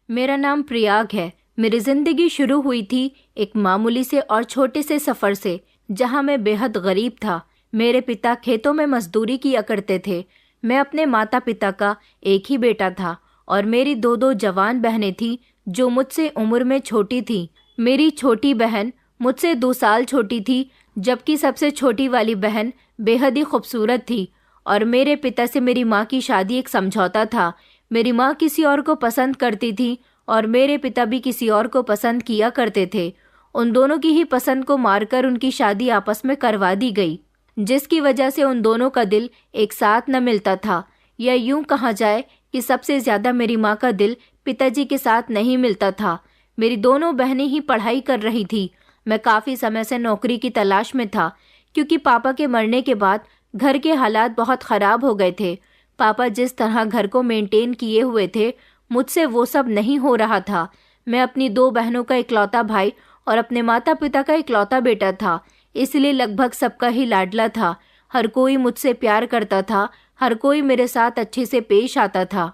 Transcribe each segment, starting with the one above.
मेरा नाम प्रयाग है। मेरी जिंदगी शुरू हुई थी एक मामूली से और छोटे से सफर से, जहां मैं बेहद गरीब था। मेरे पिता खेतों में मजदूरी किया करते थे। मैं अपने माता पिता का एक ही बेटा था और मेरी दो दो जवान बहनें थीं जो मुझसे उम्र में छोटी थीं। मेरी छोटी बहन मुझसे 2 साल छोटी थी, जबकि सबसे छोटी वाली बहन बेहद ही खूबसूरत थी। और मेरे पिता से मेरी माँ की शादी एक समझौता था। मेरी माँ किसी और को पसंद करती थी और मेरे पिता भी किसी और को पसंद किया करते थे। उन दोनों की ही पसंद को मारकर उनकी शादी आपस में करवा दी गई, जिसकी वजह से उन दोनों का दिल एक साथ न मिलता था। या यूं कहा जाए कि सबसे ज्यादा मेरी माँ का दिल पिताजी के साथ नहीं मिलता था। मेरी दोनों बहनें ही पढ़ाई कर रही थी। मैं काफ़ी समय से नौकरी की तलाश में था, क्योंकि पापा के मरने के बाद घर के हालात बहुत ख़राब हो गए थे। पापा जिस तरह घर को मेंटेन किए हुए थे, मुझसे वो सब नहीं हो रहा था। मैं अपनी 2 बहनों का इकलौता भाई और अपने माता पिता का इकलौता बेटा था, इसलिए लगभग सबका ही लाडला था। हर कोई मुझसे प्यार करता था, हर कोई मेरे साथ अच्छे से पेश आता था।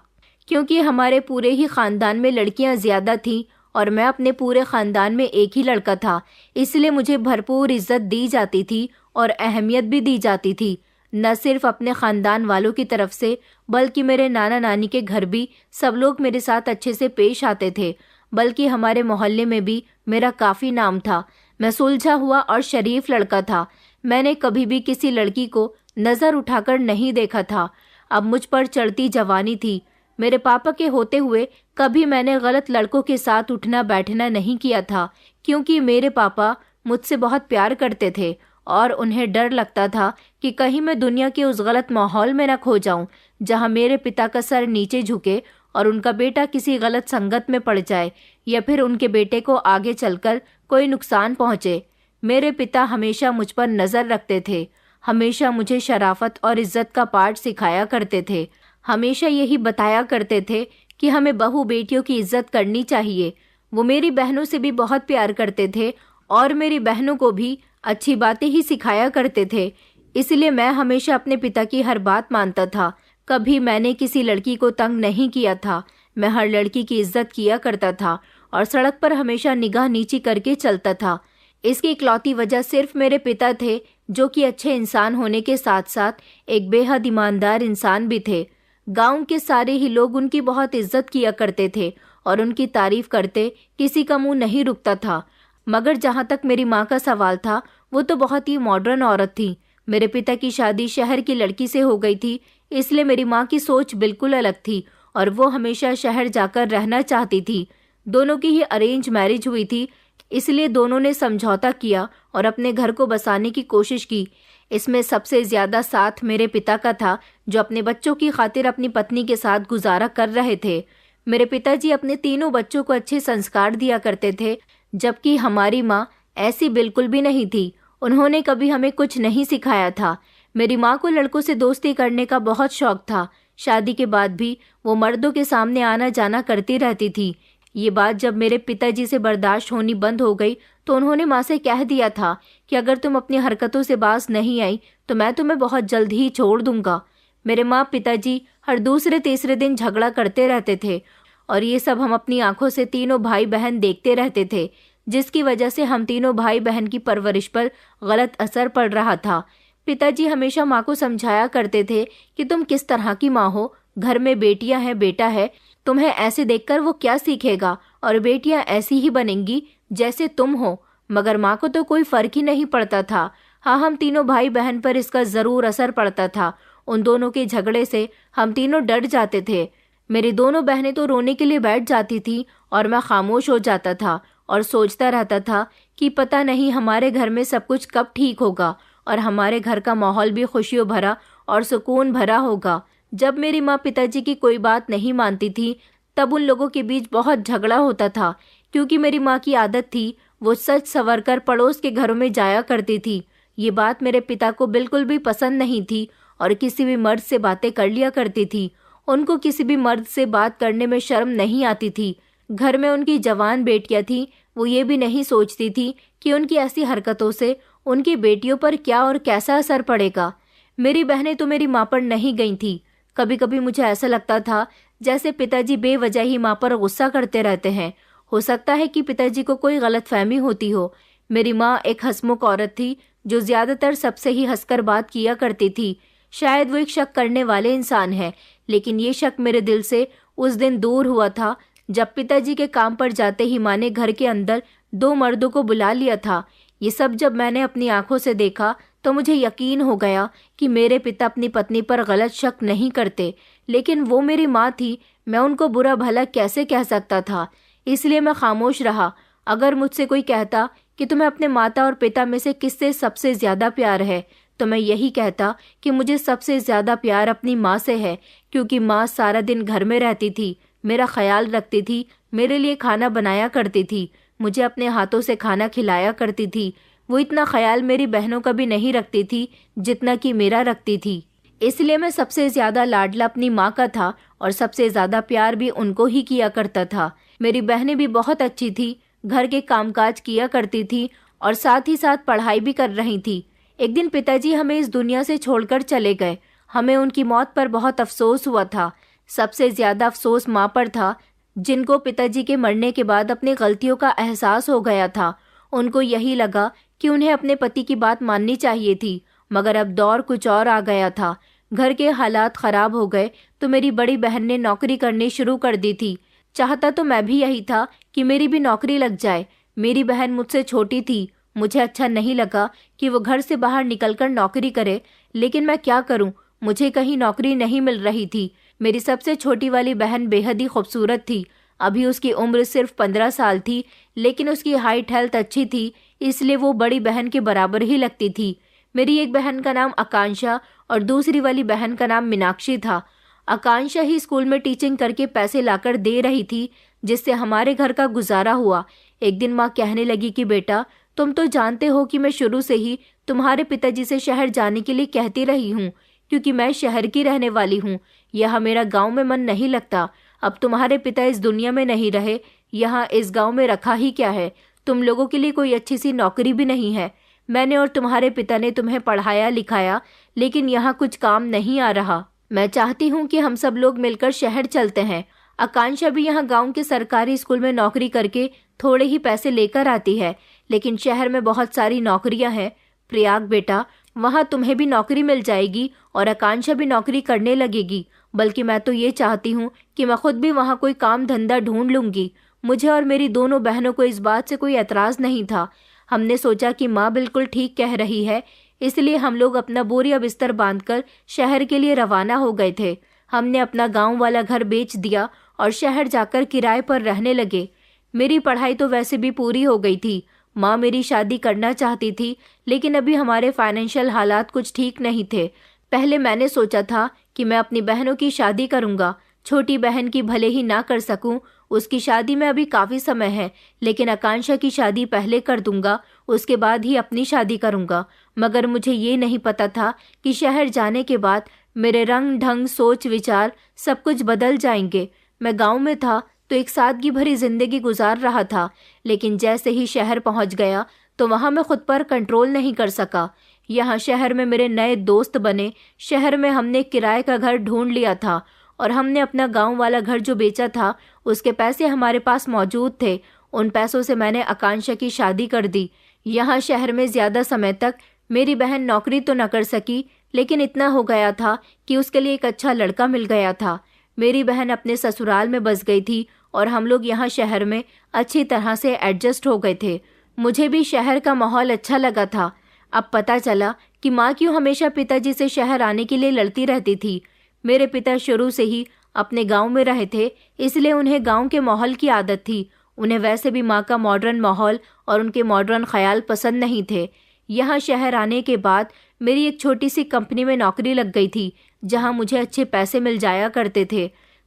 क्योंकि हमारे पूरे ही ख़ानदान में लड़कियां ज़्यादा थीं और मैं अपने पूरे ख़ानदान में एक ही लड़का था, इसलिए मुझे भरपूर इज्जत दी जाती थी और अहमियत भी दी जाती थी। न सिर्फ अपने ख़ानदान वालों की तरफ से, बल्कि मेरे नाना नानी के घर भी सब लोग मेरे साथ अच्छे से पेश आते थे। बल्कि हमारे मोहल्ले में भी मेरा काफ़ी नाम था। मैं सुलझा हुआ और शरीफ लड़का था। मैंने कभी भी किसी लड़की को नज़र उठाकर नहीं देखा था। अब मुझ पर चढ़ती जवानी थी। मेरे पापा के होते हुए कभी मैंने गलत लड़कों के साथ उठना बैठना नहीं किया था, क्योंकि मेरे पापा मुझसे बहुत प्यार करते थे और उन्हें डर लगता था कि कहीं मैं दुनिया के उस गलत माहौल में न खो जाऊं, जहां मेरे पिता का सर नीचे झुके और उनका बेटा किसी गलत संगत में पड़ जाए या फिर उनके बेटे को आगे चलकर कोई नुकसान पहुंचे। मेरे पिता हमेशा मुझ पर नज़र रखते थे, हमेशा मुझे शराफत और इज्जत का पाठ सिखाया करते थे। हमेशा यही बताया करते थे कि हमें बहू बेटियों की इज्जत करनी चाहिए। वो मेरी बहनों से भी बहुत प्यार करते थे और मेरी बहनों को भी अच्छी बातें ही सिखाया करते थे। इसलिए मैं हमेशा अपने पिता की हर बात मानता था। कभी मैंने किसी लड़की को तंग नहीं किया था। मैं हर लड़की की इज्जत किया करता था और सड़क पर हमेशा निगाह नीची करके चलता था। इसकी इकलौती वजह सिर्फ मेरे पिता थे, जो कि अच्छे इंसान होने के साथ साथ एक बेहद ईमानदार इंसान भी थे। गांव के सारे ही लोग उनकी बहुत इज्जत किया करते थे और उनकी तारीफ करते किसी का मुंह नहीं रुकता था। मगर जहां तक मेरी माँ का सवाल था, वो तो बहुत ही मॉडर्न औरत थी। मेरे पिता की शादी शहर की लड़की से हो गई थी, इसलिए मेरी माँ की सोच बिल्कुल अलग थी और वो हमेशा शहर जाकर रहना चाहती थी। दोनों की ही अरेंज मैरिज हुई थी, इसलिए दोनों ने समझौता किया और अपने घर को बसाने की कोशिश की। इसमें सबसे ज्यादा साथ मेरे पिता का था, जो अपने बच्चों की खातिर अपनी पत्नी के साथ गुजारा कर रहे थे। मेरे पिताजी अपने तीनों बच्चों को अच्छे संस्कार दिया करते थे, जबकि हमारी माँ ऐसी बिल्कुल भी नहीं थी। उन्होंने कभी हमें कुछ नहीं सिखाया था। मेरी माँ को लड़कों से दोस्ती करने का बहुत शौक था। शादी के बाद भी वो मर्दों के सामने आना जाना करती रहती थी। ये बात जब मेरे पिताजी से बर्दाश्त होनी बंद हो गई, तो उन्होंने माँ से कह दिया था कि अगर तुम अपनी हरकतों से बाज नहीं आई तो मैं तुम्हें बहुत जल्द ही छोड़ दूंगा। मेरे माँ पिताजी हर दूसरे तीसरे दिन झगड़ा करते रहते थे और ये सब हम अपनी आंखों से तीनों भाई बहन देखते रहते थे, जिसकी वजह से हम तीनों भाई बहन की परवरिश पर गलत असर पड़ रहा था। पिताजी हमेशा माँ को समझाया करते थे कि तुम किस तरह की माँ हो, घर में बेटियां हैं बेटा है, तुम्हें ऐसे देखकर वो क्या सीखेगा और बेटियां ऐसी ही बनेंगी जैसे तुम हो। मगर माँ को तो कोई फर्क ही नहीं पड़ता था। हाँ, हम तीनों भाई बहन पर इसका जरूर असर पड़ता था। उन दोनों के झगड़े से हम तीनों डर जाते थे। मेरी दोनों बहनें तो रोने के लिए बैठ जाती थी और मैं खामोश हो जाता था और सोचता रहता था कि पता नहीं हमारे घर में सब कुछ कब ठीक होगा और हमारे घर का माहौल भी खुशियों भरा और सुकून भरा होगा। जब मेरी माँ पिताजी की कोई बात नहीं मानती थी, तब उन लोगों के बीच बहुत झगड़ा होता था, क्योंकि मेरी माँ की आदत थी वो सच संवर कर पड़ोस के घरों में जाया करती थी। ये बात मेरे पिता को बिल्कुल भी पसंद नहीं थी और किसी भी मर्द से बातें कर लिया करती थी। उनको किसी भी मर्द से बात करने में शर्म नहीं आती थी। घर में उनकी जवान बेटियां थी, वो ये भी नहीं सोचती थी कि उनकी ऐसी हरकतों से उनकी बेटियों पर क्या और कैसा असर पड़ेगा। मेरी बहनें तो मेरी माँ पर नहीं गई थी। कभी कभी मुझे ऐसा लगता था जैसे पिताजी बेवजह ही माँ पर गुस्सा करते रहते हैं। हो सकता है कि पिताजी को कोई गलतफहमी होती हो। मेरी माँ एक हंसमुख औरत थी जो ज्यादातर सबसे ही हंसकर बात किया करती थी। शायद वो एक शक करने वाले इंसान है, लेकिन ये शक मेरे दिल से उस दिन दूर हुआ था जब पिताजी के काम पर जाते ही माँ ने घर के अंदर 2 मर्दों को बुला लिया था। ये सब जब मैंने अपनी आंखों से देखा तो मुझे यकीन हो गया कि मेरे पिता अपनी पत्नी पर गलत शक नहीं करते, लेकिन वो मेरी माँ थी, मैं उनको बुरा भला कैसे कह सकता था। इसलिए मैं खामोश रहा। अगर मुझसे कोई कहता कि तुम्हें अपने माता और पिता में से किससे सबसे ज्यादा प्यार है, तो मैं यही कहता कि मुझे सबसे ज्यादा प्यार अपनी माँ से है, क्योंकि माँ सारा दिन घर में रहती थी, मेरा ख्याल रखती थी, मेरे लिए खाना बनाया करती थी, मुझे अपने हाथों से खाना खिलाया करती थी। वो इतना ख्याल मेरी बहनों का भी नहीं रखती थी जितना कि मेरा रखती थी। इसलिए मैं सबसे ज्यादा लाडला अपनी माँ का था और सबसे ज्यादा प्यार भी उनको ही किया करता था। मेरी बहनें भी बहुत अच्छी थी, घर के कामकाज किया करती थी और साथ ही साथ पढ़ाई भी कर रही थी। एक दिन पिताजी हमें इस दुनिया से छोड़कर चले गए। हमें उनकी मौत पर बहुत अफसोस हुआ था। सबसे ज्यादा अफसोस माँ पर था, जिनको पिताजी के मरने के बाद अपनी गलतियों का एहसास हो गया था। उनको यही लगा कि उन्हें अपने पति की बात माननी चाहिए थी, मगर अब दौर कुछ और आ गया था। घर के हालात खराब हो गए तो मेरी बड़ी बहन ने नौकरी करनी शुरू कर दी थी। चाहता तो मैं भी यही था कि मेरी भी नौकरी लग जाए। मेरी बहन मुझसे छोटी थी, मुझे अच्छा नहीं लगा कि वो घर से बाहर निकलकर नौकरी करे, लेकिन मैं क्या करूं, मुझे कहीं नौकरी नहीं मिल रही थी। मेरी सबसे छोटी वाली बहन बेहद ही खूबसूरत थी। अभी उसकी उम्र सिर्फ 15 साल थी, लेकिन उसकी हाइट हेल्थ अच्छी थी, इसलिए वो बड़ी बहन के बराबर ही लगती थी। मेरी एक बहन का नाम आकांक्षा और दूसरी वाली बहन का नाम मीनाक्षी था। आकांक्षा ही स्कूल में टीचिंग करके पैसे लाकर दे रही थी, जिससे हमारे घर का गुजारा हुआ। एक दिन माँ कहने लगी कि बेटा, तुम तो जानते हो कि मैं शुरू से ही तुम्हारे पिताजी से शहर जाने के लिए कहती रही हूँ, क्योंकि मैं शहर की रहने वाली हूँ। यहाँ मेरा गांव में मन नहीं लगता। अब तुम्हारे पिता इस दुनिया में नहीं रहे, यहाँ इस गांव में रखा ही क्या है। तुम लोगों के लिए कोई अच्छी सी नौकरी भी नहीं है। मैंने और तुम्हारे पिता ने तुम्हें पढ़ाया लिखाया, लेकिन यहाँ कुछ काम नहीं आ रहा। मैं चाहती हूँ कि हम सब लोग मिलकर शहर चलते हैं। आकांक्षा भी यहाँ गांव के सरकारी स्कूल में नौकरी करके थोड़े ही पैसे लेकर आती है, लेकिन शहर में बहुत सारी नौकरियां हैं। प्रयाग बेटा, वहाँ तुम्हें भी नौकरी मिल जाएगी और आकांक्षा भी नौकरी करने लगेगी। बल्कि मैं तो ये चाहती हूँ कि मैं खुद भी वहाँ कोई काम धंधा ढूंढ लूंगी। मुझे और मेरी दोनों बहनों को इस बात से कोई एतराज नहीं था। हमने सोचा कि माँ बिल्कुल ठीक कह रही है, इसलिए हम लोग अपना बोरिया बिस्तर बांधकर शहर के लिए रवाना हो गए थे। हमने अपना गांव वाला घर बेच दिया और शहर जाकर किराए पर रहने लगे। मेरी पढ़ाई तो वैसे भी पूरी हो गई थी। माँ मेरी शादी करना चाहती थी, लेकिन अभी हमारे फाइनेंशियल हालात कुछ ठीक नहीं थे। पहले मैंने सोचा था कि मैं अपनी बहनों की शादी करूंगा। छोटी बहन की भले ही ना कर सकूं, उसकी शादी में अभी काफी समय है, लेकिन आकांक्षा की शादी पहले कर दूंगा, उसके बाद ही अपनी शादी करूंगा। मगर मुझे ये नहीं पता था कि शहर जाने के बाद मेरे रंग ढंग सोच विचार सब कुछ बदल जाएंगे। मैं गांव में था तो एक सादगी भरी जिंदगी गुजार रहा था, लेकिन जैसे ही शहर पहुंच गया तो वहां मैं खुद पर कंट्रोल नहीं कर सका। यहाँ शहर में मेरे नए दोस्त बने। शहर में हमने किराए का घर ढूंढ लिया था और हमने अपना गांव वाला घर जो बेचा था उसके पैसे हमारे पास मौजूद थे। उन पैसों से मैंने आकांक्षा की शादी कर दी। यहाँ शहर में ज्यादा समय तक मेरी बहन नौकरी तो न कर सकी, लेकिन इतना हो गया था कि उसके लिए एक अच्छा लड़का मिल गया था। मेरी बहन अपने ससुराल में बस गई थी और हम लोग यहाँ शहर में अच्छी तरह से एडजस्ट हो गए थे। मुझे भी शहर का माहौल अच्छा लगा था। अब पता चला कि माँ क्यों हमेशा पिताजी से शहर आने के लिए लड़ती रहती थी। मेरे पिता शुरू से ही अपने गांव में रहे थे, इसलिए उन्हें गांव के माहौल की आदत थी। उन्हें वैसे भी माँ का मॉडर्न माहौल और उनके मॉडर्न ख्याल पसंद नहीं थे। यहाँ शहर आने के बाद मेरी एक छोटी सी कंपनी में नौकरी लग गई थी, जहाँ मुझे अच्छे पैसे मिल जाया करते थे।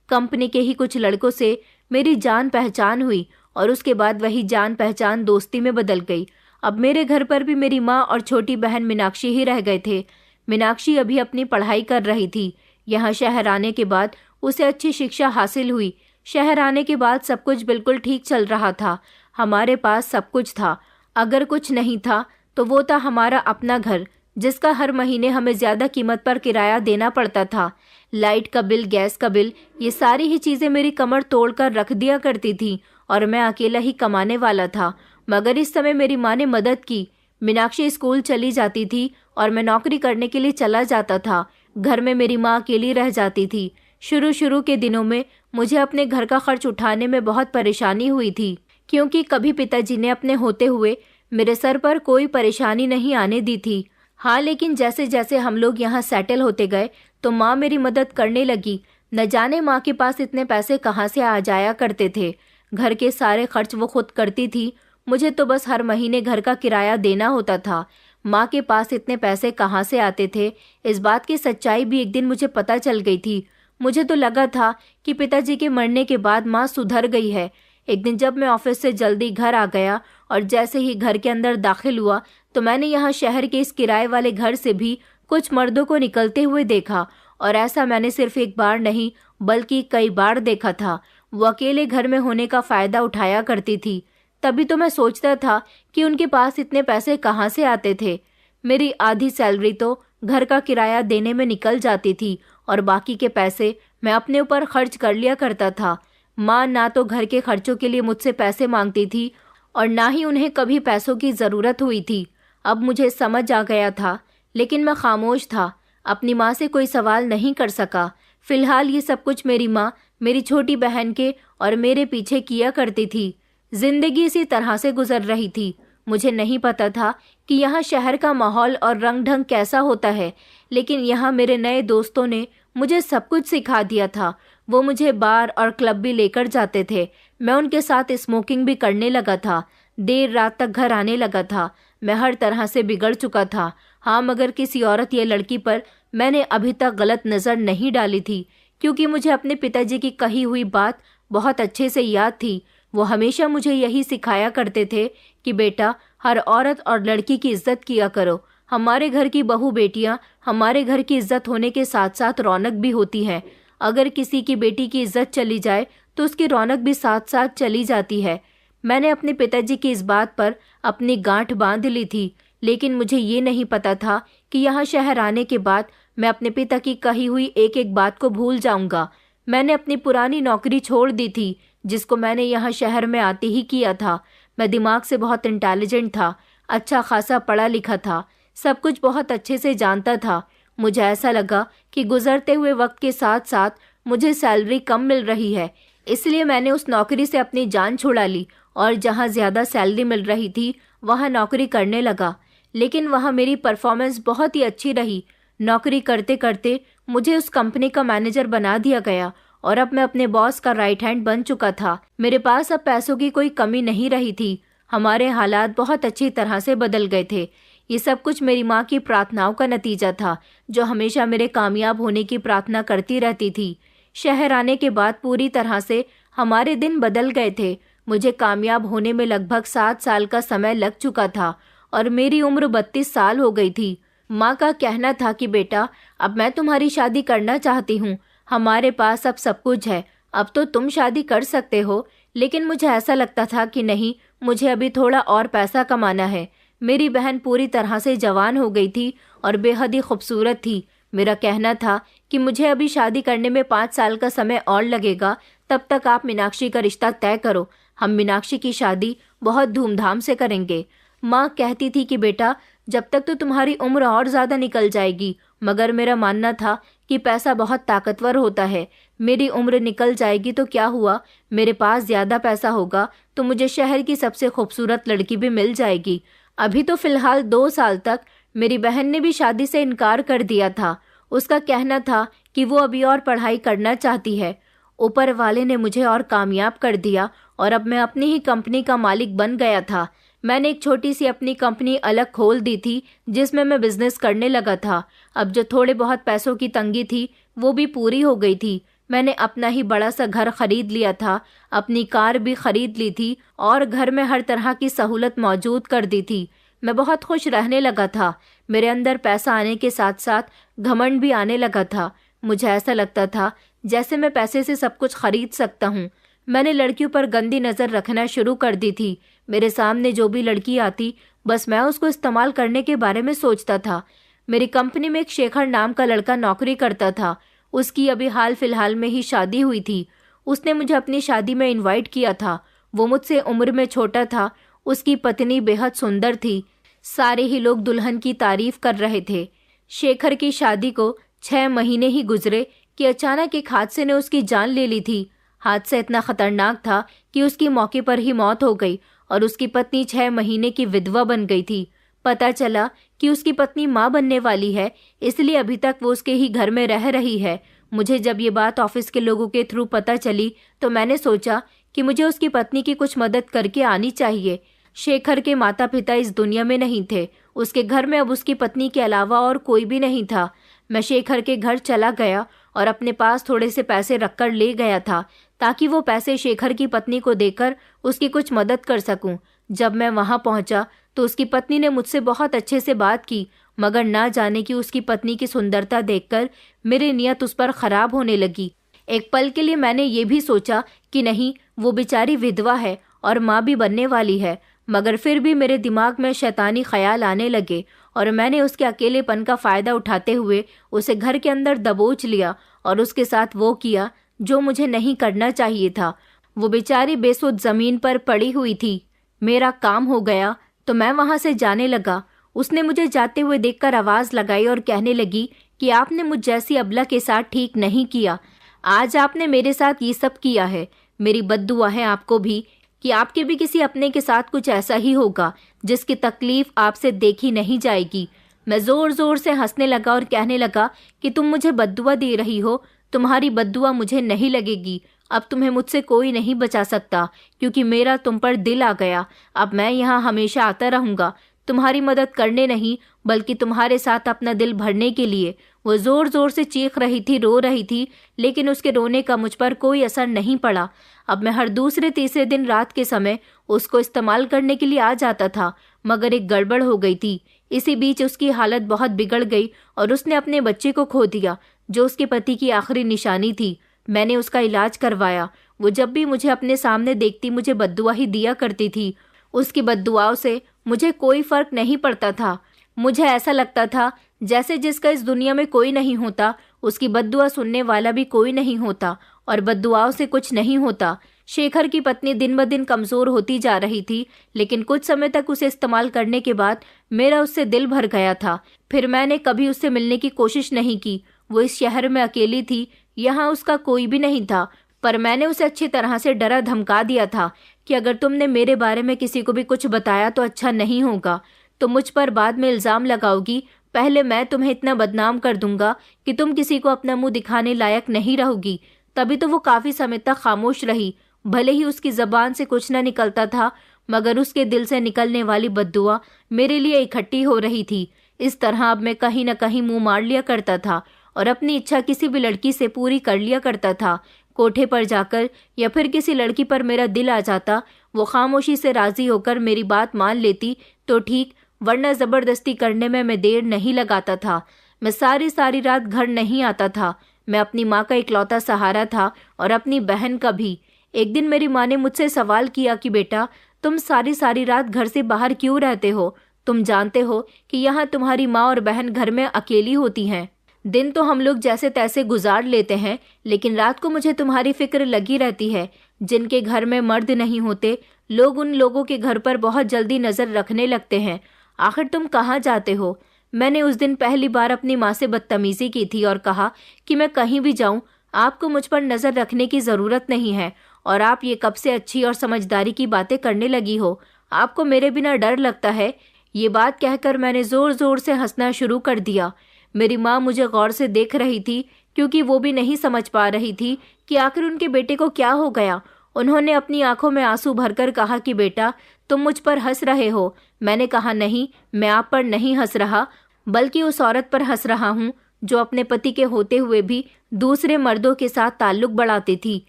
कंपनी के ही कुछ लड़कों से मेरी जान पहचान हुई और उसके बाद वही जान पहचान दोस्ती में बदल गई। अब मेरे घर पर भी मेरी माँ और छोटी बहन मीनाक्षी ही रह गए थे। मीनाक्षी अभी अपनी पढ़ाई कर रही थी। यहाँ शहर आने के बाद उसे अच्छी शिक्षा हासिल हुई। शहर आने के बाद सब कुछ बिल्कुल ठीक चल रहा था। हमारे पास सब कुछ था। अगर कुछ नहीं था तो वो था हमारा अपना घर, जिसका हर महीने हमें ज़्यादा कीमत पर किराया देना पड़ता था। लाइट का बिल, गैस का बिल, ये सारी ही चीज़ें मेरी कमर तोड़कर रख दिया करती थी और मैं अकेला ही कमाने वाला था। मगर इस समय मेरी माँ ने मदद की। मीनाक्षी स्कूल चली जाती थी और मैं नौकरी करने के लिए चला जाता था। घर में मेरी माँ अकेली रह जाती थी। शुरू शुरू के दिनों में मुझे अपने घर का खर्च उठाने में बहुत परेशानी हुई थी, क्योंकि कभी पिताजी ने अपने होते हुए मेरे सर पर कोई परेशानी नहीं आने दी थी। हाँ, लेकिन जैसे जैसे हम लोग यहाँ सेटल होते गए तो माँ मेरी मदद करने लगी। न जाने माँ के पास इतने पैसे कहाँ से आ जाया करते थे। घर के सारे खर्च वो खुद करती थी। मुझे तो बस हर महीने घर का किराया देना होता था। माँ के पास इतने पैसे कहाँ से आते थे, इस बात की सच्चाई भी एक दिन मुझे पता चल गई थी। मुझे तो लगा था कि पिताजी के मरने के बाद माँ सुधर गई है। एक दिन जब मैं ऑफिस से जल्दी घर आ गया और जैसे ही घर के अंदर दाखिल हुआ तो मैंने यहाँ शहर के इस किराए वाले घर से भी कुछ मर्दों को निकलते हुए देखा। और ऐसा मैंने सिर्फ एक बार नहीं बल्कि कई बार देखा था। वो अकेले घर में होने का फायदा उठाया करती थी। तभी तो मैं सोचता था कि उनके पास इतने पैसे कहाँ से आते थे। मेरी आधी सैलरी तो घर का किराया देने में निकल जाती थी और बाकी के पैसे मैं अपने ऊपर खर्च कर लिया करता था। माँ ना तो घर के खर्चों के लिए मुझसे पैसे मांगती थी और ना ही उन्हें कभी पैसों की ज़रूरत हुई थी। अब मुझे समझ आ गया था, लेकिन मैं खामोश था। अपनी माँ से कोई सवाल नहीं कर सका। फिलहाल ये सब कुछ मेरी माँ मेरी छोटी बहन के और मेरे पीछे किया करती थी। जिंदगी इसी तरह से गुजर रही थी। मुझे नहीं पता था कि यहाँ शहर का माहौल और रंग ढंग कैसा होता है, लेकिन यहाँ मेरे नए दोस्तों ने मुझे सब कुछ सिखा दिया था। वो मुझे बार और क्लब भी लेकर जाते थे। मैं उनके साथ स्मोकिंग भी करने लगा था। देर रात तक घर आने लगा था। मैं हर तरह से बिगड़ चुका था। हाँ, मगर किसी औरत या लड़की पर मैंने अभी तक गलत नज़र नहीं डाली थी, क्योंकि मुझे अपने पिताजी की कही हुई बात बहुत अच्छे से याद थी। वो हमेशा मुझे यही सिखाया करते थे कि बेटा, हर औरत और लड़की की इज्जत किया करो। हमारे घर की बहू बेटियां हमारे घर की इज्जत होने के साथ साथ रौनक भी होती है। अगर किसी की बेटी की इज्जत चली जाए तो उसकी रौनक भी साथ साथ चली जाती है। मैंने अपने पिताजी की इस बात पर अपनी गांठ बांध ली थी, लेकिन मुझे ये नहीं पता था कि यहाँ शहर आने के बाद मैं अपने पिता की कही हुई एक एक बात को भूल जाऊंगा। मैंने अपनी पुरानी नौकरी छोड़ दी थी, जिसको मैंने यहाँ शहर में आते ही किया था। मैं दिमाग से बहुत इंटेलिजेंट था, अच्छा खासा पढ़ा लिखा था, सब कुछ बहुत अच्छे से जानता था। मुझे ऐसा लगा कि गुजरते हुए वक्त के साथ साथ मुझे सैलरी कम मिल रही है, इसलिए मैंने उस नौकरी से अपनी जान छुड़ा ली और जहाँ ज़्यादा सैलरी मिल रही थी वहाँ नौकरी करने लगा। लेकिन वहाँ मेरी परफॉर्मेंस बहुत ही अच्छी रही। नौकरी करते करते मुझे उस कंपनी का मैनेजर बना दिया गया और अब मैं अपने बॉस का राइट हैंड बन चुका था। मेरे पास अब पैसों की कोई कमी नहीं रही थी। हमारे हालात बहुत अच्छी तरह से बदल गए थे। ये सब कुछ मेरी माँ की प्रार्थनाओं का नतीजा था, जो हमेशा मेरे कामयाब होने की प्रार्थना करती रहती थी। शहर आने के बाद पूरी तरह से हमारे दिन बदल गए थे। मुझे कामयाब होने में लगभग 7 साल का समय लग चुका था और मेरी उम्र 32 साल हो गई थी। माँ का कहना था कि बेटा, अब मैं तुम्हारी शादी करना चाहती हूँ। हमारे पास अब सब कुछ है, अब तो तुम शादी कर सकते हो। लेकिन मुझे ऐसा लगता था कि नहीं, मुझे अभी थोड़ा और पैसा कमाना है। मेरी बहन पूरी तरह से जवान हो गई थी और बेहद ही खूबसूरत थी। मेरा कहना था कि मुझे अभी शादी करने में 5 साल का समय और लगेगा, तब तक आप मीनाक्षी का रिश्ता तय करो। हम मीनाक्षी की शादी बहुत धूमधाम से करेंगे। माँ कहती थी कि बेटा, जब तक तो तुम्हारी उम्र और ज़्यादा निकल जाएगी। मगर मेरा मानना था कि पैसा बहुत ताकतवर होता है। मेरी उम्र निकल जाएगी तो क्या हुआ, मेरे पास ज़्यादा पैसा होगा तो मुझे शहर की सबसे खूबसूरत लड़की भी मिल जाएगी। अभी तो फ़िलहाल 2 साल तक मेरी बहन ने भी शादी से इनकार कर दिया था। उसका कहना था कि वो अभी और पढ़ाई करना चाहती है। ऊपर वाले ने मुझे और कामयाब कर दिया और अब मैं अपनी ही कंपनी का मालिक बन गया था। मैंने एक छोटी सी अपनी कंपनी अलग खोल दी थी, जिसमें मैं बिजनेस करने लगा था। अब जो थोड़े बहुत पैसों की तंगी थी वो भी पूरी हो गई थी। मैंने अपना ही बड़ा सा घर खरीद लिया था, अपनी कार भी खरीद ली थी और घर में हर तरह की सहूलत मौजूद कर दी थी। मैं बहुत खुश रहने लगा था। मेरे अंदर पैसा आने के साथ साथ घमंड भी आने लगा था। मुझे ऐसा लगता था जैसे मैं पैसे से सब कुछ खरीद सकता हूँ। मैंने लड़कियों पर गंदी नज़र रखना शुरू कर दी थी। मेरे सामने जो भी लड़की आती, बस मैं उसको इस्तेमाल करने के बारे में सोचता था। मेरी कंपनी में एक शेखर नाम का लड़का नौकरी करता था। उसकी अभी हाल फिलहाल में ही शादी हुई थी। उसने मुझे अपनी शादी में इनवाइट किया था। वो मुझसे उम्र में छोटा था। उसकी पत्नी बेहद सुंदर थी। सारे ही लोग दुल्हन की तारीफ कर रहे थे। शेखर की शादी को 6 महीने ही गुजरे कि अचानक एक हादसे ने उसकी जान ले ली थी। हादसा इतना खतरनाक था कि उसकी मौके पर ही मौत हो गई और उसकी पत्नी 6 महीने की विधवा बन गई थी। पता चला कि उसकी पत्नी मां बनने वाली है, इसलिए अभी तक वो उसके ही घर में रह रही है। मुझे जब ये बात ऑफिस के लोगों के थ्रू पता चली तो मैंने सोचा कि मुझे उसकी पत्नी की कुछ मदद करके आनी चाहिए। शेखर के माता पिता इस दुनिया में नहीं थे। उसके घर में अब उसकी पत्नी के अलावा और कोई भी नहीं था। मैं शेखर के घर चला गया और अपने पास थोड़े से पैसे रखकर ले गया था ताकि वो पैसे शेखर की पत्नी को देकर उसकी कुछ मदद कर सकूं। जब मैं वहां पहुंचा तो उसकी पत्नी ने मुझसे बहुत अच्छे से बात की, मगर ना जाने कि उसकी पत्नी की सुंदरता देखकर मेरी नियत उस पर खराब होने लगी। एक पल के लिए मैंने ये भी सोचा कि नहीं, वो बेचारी विधवा है और माँ भी बनने वाली है, मगर फिर भी मेरे दिमाग में शैतानी ख्याल आने लगे और मैंने उसके अकेलेपन का फायदा उठाते हुए उसे घर के अंदर दबोच लिया और उसके साथ वो किया जो मुझे नहीं करना चाहिए था। वो बेचारी बेसुध जमीन पर पड़ी हुई थी। मेरा काम हो गया तो मैं वहां से जाने लगा। उसने मुझे जाते हुए देखकर आवाज लगाई और कहने लगी कि आपने मुझ जैसी अबला के साथ ठीक नहीं किया। आज आपने मेरे साथ ये सब किया है। मेरी बद्दुआ है आपको भी कि आपके भी किसी अपने के साथ कुछ ऐसा ही होगा जिसकी तकलीफ आपसे देखी नहीं जाएगी। मैं जोर जोर से हंसने लगा और कहने लगा कि तुम मुझे बद्दुआ दे रही हो। तुम्हारी बद्दुआ मुझे नहीं लगेगी। अब तुम्हें मुझसे कोई नहीं बचा सकता क्योंकि मेरा तुम पर दिल आ गया। अब मैं यहाँ हमेशा आता रहूंगा, तुम्हारी मदद करने नहीं बल्कि तुम्हारे साथ अपना दिल भरने के लिए। वो जोर जोर से चीख रही थी, रो रही थी, लेकिन उसके रोने का मुझ पर कोई असर नहीं पड़ा। अब मैं हर दूसरे तीसरे दिन रात के समय उसको इस्तेमाल करने के लिए आ जाता था, मगर एक गड़बड़ हो गई थी। इसी बीच उसकी हालत बहुत बिगड़ गई और उसने अपने बच्चे को खो दिया जो उसके पति की आखिरी निशानी थी। मैंने उसका इलाज करवाया। वो जब भी मुझे अपने सामने देखती मुझे बद्दुआ ही दिया करती थी। उसकी बद्दुआओं से मुझे कोई फर्क नहीं पड़ता था। मुझे ऐसा लगता था जैसे जिसका इस दुनिया में कोई नहीं होता उसकी बद्दुआ सुनने वाला भी कोई नहीं होता और बद्दुआओं से कुछ नहीं होता। शेखर की पत्नी दिन ब दिन कमजोर होती जा रही थी, लेकिन कुछ समय तक उसे इस्तेमाल करने के बाद मेरा उससे दिल भर गया था। फिर मैंने कभी उससे मिलने की कोशिश नहीं की। वो इस शहर में अकेली थी, यहाँ उसका कोई भी नहीं था, पर मैंने उसे अच्छी तरह से डरा धमका दिया था कि अगर तुमने मेरे बारे में किसी को भी कुछ बताया तो अच्छा नहीं होगा। तुम मुझ पर बाद में इल्जाम लगाओगी, पहले मैं तुम्हें इतना बदनाम कर दूंगा कि तुम किसी को अपना मुंह दिखाने लायक नहीं रहोगी। तभी तो वो काफी समय तक खामोश रही। भले ही उसकी जबान से कुछ न निकलता था, मगर उसके दिल से निकलने वाली बद्दुआ मेरे लिए इकट्ठी हो रही थी। इस तरह अब मैं कहीं न कहीं मुंह मार लिया करता था और अपनी इच्छा किसी भी लड़की से पूरी कर लिया करता था। कोठे पर जाकर या फिर किसी लड़की पर मेरा दिल आ जाता, वो खामोशी से राजी होकर मेरी बात मान लेती तो ठीक, वरना जबरदस्ती करने में मैं देर नहीं लगाता था। मैं सारी सारी रात घर नहीं आता था। मैं अपनी माँ का इकलौता सहारा था और अपनी बहन का भी। एक दिन मेरी माँ ने मुझसे सवाल किया कि बेटा, तुम सारी सारी रात घर से बाहर क्यों रहते हो? तुम जानते हो कि यहाँ तुम्हारी माँ और बहन घर में अकेली होती हैं। दिन तो हम लोग जैसे तैसे गुजार लेते हैं, लेकिन रात को मुझे तुम्हारी फिक्र लगी रहती है। जिनके घर में मर्द नहीं होते, लोग उन लोगों के घर पर बहुत जल्दी नजर रखने लगते हैं। आखिर तुम कहाँ जाते हो? मैंने उस दिन पहली बार अपनी माँ से बदतमीजी की थी और कहा कि मैं कहीं भी जाऊं, आपको मुझ पर नजर रखने की जरूरत नहीं है और आप ये कब से अच्छी और समझदारी की बातें करने लगी हो? आपको मेरे बिना डर लगता है? ये बात कहकर मैंने जोर जोर से हंसना शुरू कर दिया। मेरी माँ मुझे गौर से देख रही थी क्योंकि वो भी नहीं समझ पा रही थी कि आखिर उनके बेटे को क्या हो गया। उन्होंने अपनी आंखों में आंसू भरकर कहा कि बेटा, तुम मुझ पर हंस रहे हो। मैंने कहा नहीं, मैं आप पर नहीं हंस रहा, बल्कि उस औरत पर हंस रहा हूँ जो अपने पति के होते हुए भी दूसरे मर्दों के साथ ताल्लुक बढ़ाती थी।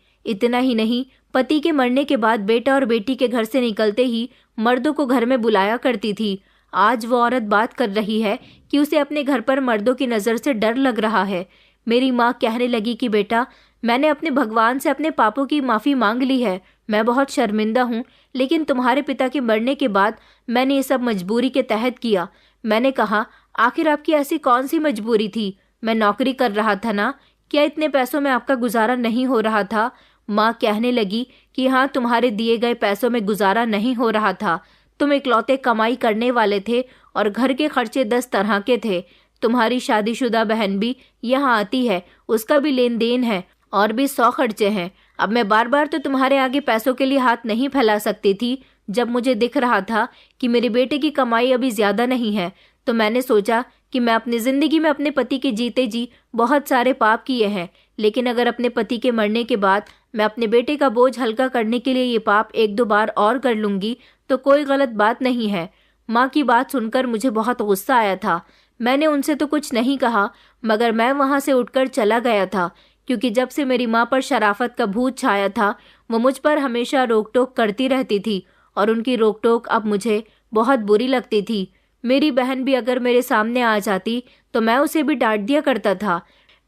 इतना ही नहीं, पति के मरने के बाद बेटा और बेटी के घर से निकलते ही मर्दों को घर में बुलाया करती थी। आज वो औरत बात कर रही है कि उसे अपने घर पर मर्दों की नज़र से डर लग रहा है। मेरी माँ कहने लगी कि बेटा, मैंने अपने भगवान से अपने पापों की माफ़ी मांग ली है। मैं बहुत शर्मिंदा हूँ, लेकिन तुम्हारे पिता के मरने के बाद मैंने ये सब मजबूरी के तहत किया। मैंने कहा आखिर आपकी ऐसी कौन सी मजबूरी थी? मैं नौकरी कर रहा था ना, क्या इतने पैसों में आपका गुजारा नहीं हो रहा था? माँ कहने लगी कि हाँ, तुम्हारे दिए गए पैसों में गुजारा नहीं हो रहा था। तुम इकलौते कमाई करने वाले थे और घर के खर्चे 10 तरह के थे। तुम्हारी शादीशुदा बहन भी यहाँ आती है, उसका भी लेन देन है और भी 100 खर्चे हैं। अब मैं बार बार तो तुम्हारे आगे पैसों के लिए हाथ नहीं फैला सकती थी। जब मुझे दिख रहा था कि मेरे बेटे की कमाई अभी ज्यादा नहीं है, तो मैंने सोचा कि मैं अपनी जिंदगी में अपने पति के जीते जी बहुत सारे पाप किए हैं, लेकिन अगर अपने पति के मरने के बाद मैं अपने बेटे का बोझ हल्का करने के लिए ये पाप 1-2 बार और कर लूंगी तो कोई गलत बात नहीं है। माँ की बात सुनकर मुझे बहुत गुस्सा आया था। मैंने उनसे तो कुछ नहीं कहा, मगर मैं वहां से उठकर चला गया था, क्योंकि जब से मेरी माँ पर शराफत का भूत छाया था, वो मुझ पर हमेशा रोक टोक करती रहती थी और उनकी रोक टोक अब मुझे बहुत बुरी लगती थी। मेरी बहन भी अगर मेरे सामने आ जाती तो मैं उसे भी डांट दिया करता था।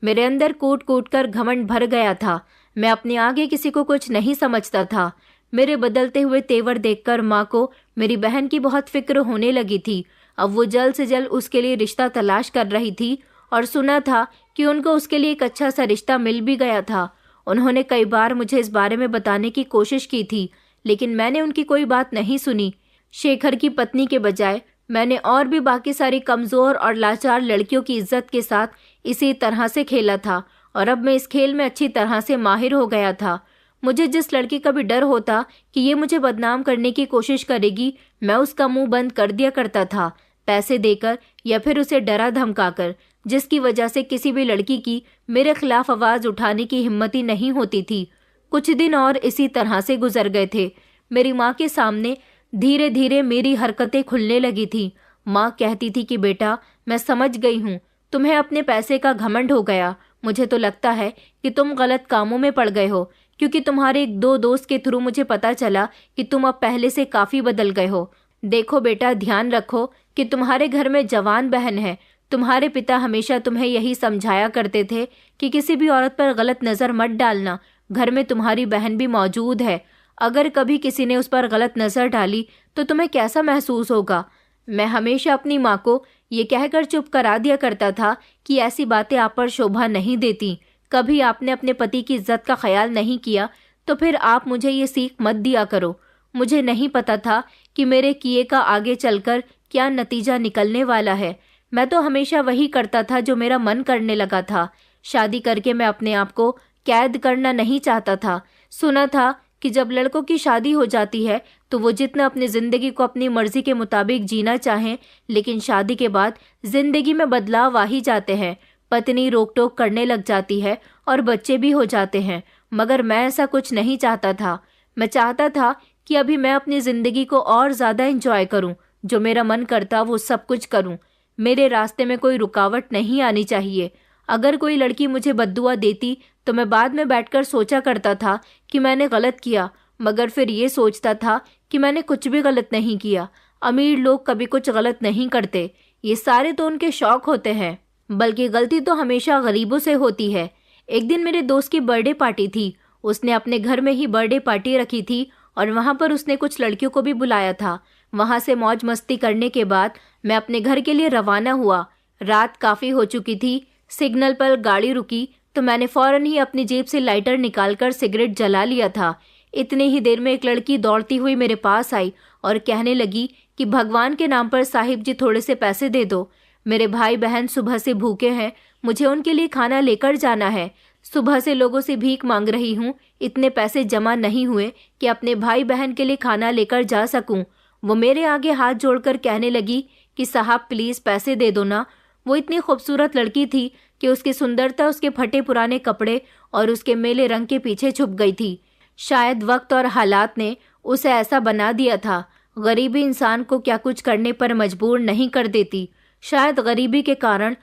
मेरे अंदर कूट कूट कर घमंड भर गया था। मैं अपने आगे किसी को कुछ नहीं समझता था। मेरे बदलते हुए तेवर देखकर माँ को मेरी बहन की बहुत फिक्र होने लगी थी। अब वो जल्द से जल्द उसके लिए रिश्ता तलाश कर रही थी और सुना था कि उनको उसके लिए एक अच्छा सा रिश्ता मिल भी गया था। उन्होंने कई बार मुझे इस बारे में बताने की कोशिश की थी, लेकिन मैंने उनकी कोई बात नहीं सुनी। शेखर की पत्नी के बजाय मैंने और भी बाकी सारी कमजोर और लाचार लड़कियों की इज्जत के साथ इसी तरह से खेला था और अब मैं इस खेल में अच्छी तरह से माहिर हो गया था। मुझे जिस लड़की का भी डर होता कि ये मुझे बदनाम करने की कोशिश करेगी, मैं उसका मुंह बंद कर दिया करता था, पैसे देकर या फिर उसे डरा धमकाकर, जिसकी वजह से किसी भी लड़की की मेरे खिलाफ आवाज उठाने की हिम्मत ही नहीं होती थी। कुछ दिन और इसी तरह से गुजर गए थे। मेरी माँ के सामने धीरे धीरे मेरी हरकतें खुलने लगी थी। माँ कहती थी कि बेटा, मैं समझ गई हूँ, तुम्हें अपने पैसे का घमंड हो गया। मुझे तो लगता है कि तुम गलत कामों में पड़ गए हो, क्योंकि तुम्हारे 1-2 दोस्त के थ्रू मुझे पता चला कि तुम अब पहले से काफी बदल गए हो। देखो बेटा, ध्यान रखो कि तुम्हारे घर में जवान बहन है। तुम्हारे पिता हमेशा तुम्हें यही समझाया करते थे कि किसी भी औरत पर गलत नजर मत डालना। घर में तुम्हारी बहन भी मौजूद है। अगर कभी किसी ने उस पर गलत नजर डाली तो तुम्हें कैसा महसूस होगा? मैं हमेशा अपनी माँ को ये कहकर चुप करा दिया करता था कि ऐसी बातें आप पर शोभा नहीं देती। कभी आपने अपने पति की इज्जत का ख्याल नहीं किया तो फिर आप मुझे ये सीख मत दिया करो। मुझे नहीं पता था कि मेरे किए का आगे चलकर क्या नतीजा निकलने वाला है। मैं तो हमेशा वही करता था जो मेरा मन करने लगा था। शादी करके मैं अपने आप को कैद करना नहीं चाहता था। सुना था कि जब लड़कों की शादी हो जाती है तो वो जितना अपनी जिंदगी को अपनी मर्जी के मुताबिक जीना चाहें, लेकिन शादी के बाद जिंदगी में बदलाव आ ही जाते हैं। पत्नी रोक टोक करने लग जाती है और बच्चे भी हो जाते हैं। मगर मैं ऐसा कुछ नहीं चाहता था। मैं चाहता था कि अभी मैं अपनी जिंदगी को और ज्यादा एंजॉय करूं। जो मेरा मन करता वो सब कुछ करूं। मेरे रास्ते में कोई रुकावट नहीं आनी चाहिए। अगर कोई लड़की मुझे बद्दुआ देती तो मैं बाद में बैठकर सोचा करता था कि मैंने गलत किया, मगर फिर ये सोचता था कि मैंने कुछ भी गलत नहीं किया। अमीर लोग कभी कुछ गलत नहीं करते, ये सारे तो उनके शौक होते हैं, बल्कि गलती तो हमेशा गरीबों से होती है। एक दिन मेरे दोस्त की बर्थडे पार्टी थी। उसने अपने घर में ही बर्थडे पार्टी रखी थी और वहां पर उसने कुछ लड़कियों को भी बुलाया था। वहां से मौज मस्ती करने के बाद मैं अपने घर के लिए रवाना हुआ। रात काफी हो चुकी थी। सिग्नल पर गाड़ी रुकी तो मैंने फौरन ही अपनी जेब से लाइटर निकालकर सिगरेट जला लिया था। इतने ही देर में एक लड़की दौड़ती हुई मेरे पास आई और कहने लगी कि भगवान के नाम पर साहिब जी थोड़े से पैसे दे दो। मेरे भाई बहन सुबह से भूखे हैं, मुझे उनके लिए खाना लेकर जाना है। सुबह से लोगों से भीख मांग रही हूँ, इतने पैसे जमा नहीं हुए कि अपने भाई बहन के लिए खाना लेकर जा सकूं। वो मेरे आगे हाथ जोड़कर कहने लगी कि साहब प्लीज पैसे दे दो ना। वो इतनी खूबसूरत लड़की थी कि उसकी सुंदरता उसके फटे पुराने कपड़े और उसके मेले रंग के पीछे छुप गई थी। शायद वक्त और हालात ने उसे ऐसा बना दिया था। गरीबी इंसान को क्या कुछ करने पर मजबूर नहीं कर देती। शायद गरीबी के कारण